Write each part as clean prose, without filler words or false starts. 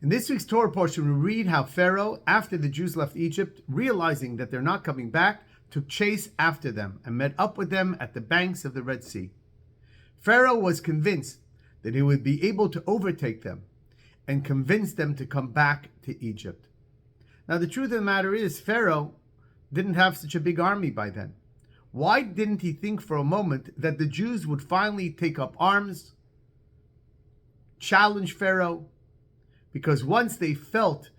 In this week's Torah portion, we read how Pharaoh, after the Jews left Egypt, realizing that they're not coming back, took chase after them and met up with them at the banks of the Red Sea. Pharaoh was convinced that he would be able to overtake them and convince them to come back to Egypt. Now, the truth of the matter is, Pharaoh didn't have such a big army by then. Why didn't he think for a moment that the Jews would finally take up arms, challenge Pharaoh? Because once they felt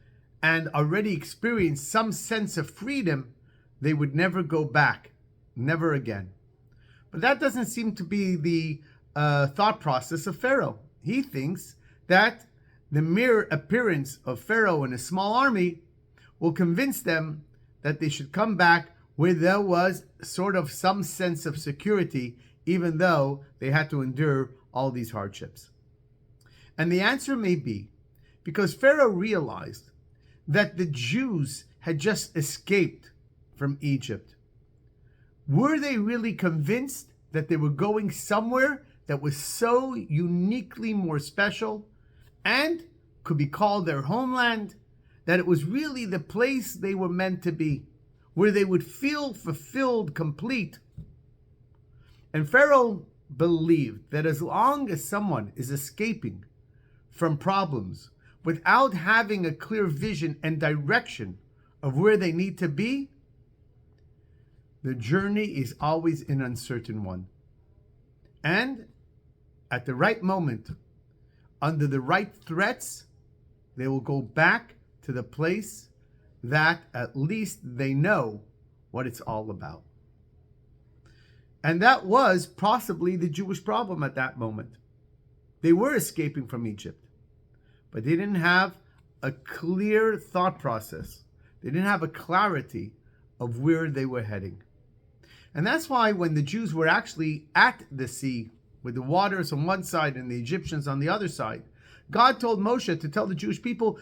and already experienced some sense of freedom, they would never go back, never again. But that doesn't seem to be the thought process of Pharaoh. He thinks that the mere appearance of Pharaoh and a small army will convince them that they should come back where there was sort of some sense of security, even though they had to endure all these hardships. And the answer may be because Pharaoh realized that the Jews had just escaped from Egypt. Were they really convinced that they were going somewhere that was so uniquely more special and could be called their homeland, that it was really the place they were meant to be, where they would feel fulfilled, complete? And Pharaoh believed that as long as someone is escaping from problems without having a clear vision and direction of where they need to be, the journey is always an uncertain one. And at the right moment, under the right threats, they will go back to the place that at least they know what it's all about. And that was possibly the Jewish problem at that moment. They were escaping from Egypt, but they didn't have a clear thought process. They didn't have a clarity of where they were heading. And that's why when the Jews were actually at the sea with the waters on one side and the Egyptians on the other side, God told Moshe to tell the Jewish people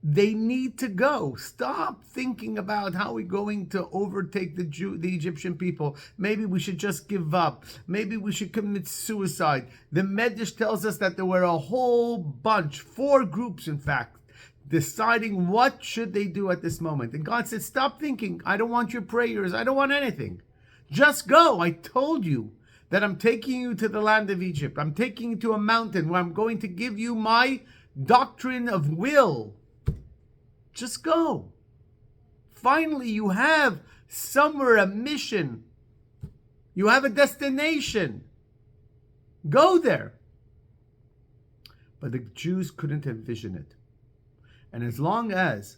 they need to go. Stop thinking about how we're going to overtake the Egyptian people. Maybe we should just give up. Maybe we should commit suicide. The Medrash tells us that there were a whole bunch, 4 groups in fact, deciding what should they do at this moment. And God said, stop thinking. I don't want your prayers. I don't want anything. Just go. I told you that I'm taking you to the land of Egypt. I'm taking you to a mountain where I'm going to give you my doctrine of will. Just go. Finally, you have somewhere a mission. You have a destination. Go there. But the Jews couldn't envision it. And as long as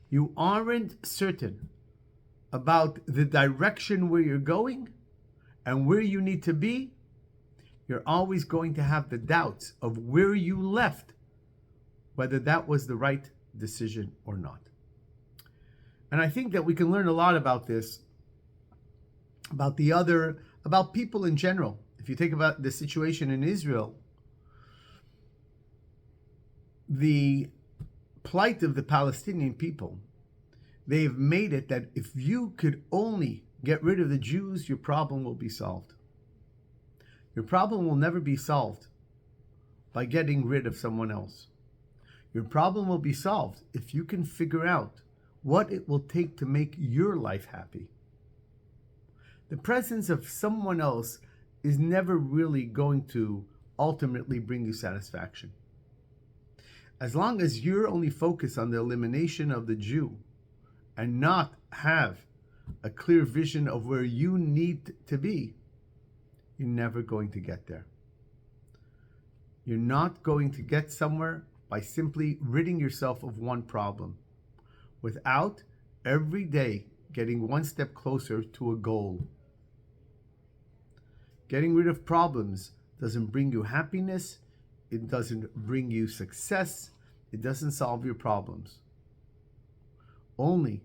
you aren't certain about the direction where you're going and where you need to be, you're always going to have the doubts of where you left, whether that was the right decision or not. And I think that we can learn a lot about this, about people in general. If you think about the situation in Israel, the plight of the Palestinian people, they've made it that if you could only get rid of the Jews, your problem will be solved. Your problem will never be solved by getting rid of someone else. Your problem will be solved if you can figure out what it will take to make your life happy. The presence of someone else is never really going to ultimately bring you satisfaction. As long as you're only focused on the elimination of the Jew and not have a clear vision of where you need to be, you're never going to get there. You're not going to get somewhere by simply ridding yourself of one problem, without every day getting one step closer to a goal. Getting rid of problems doesn't bring you happiness. It doesn't bring you success. It doesn't solve your problems. Only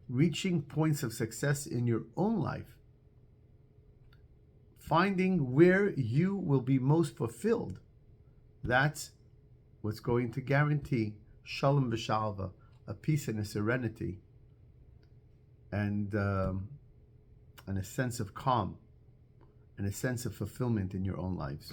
reaching points of success in your own life, finding where you will be most fulfilled, that's what's going to guarantee shalom v'shalva, a peace and a serenity, and a sense of calm, and a sense of fulfillment in your own lives.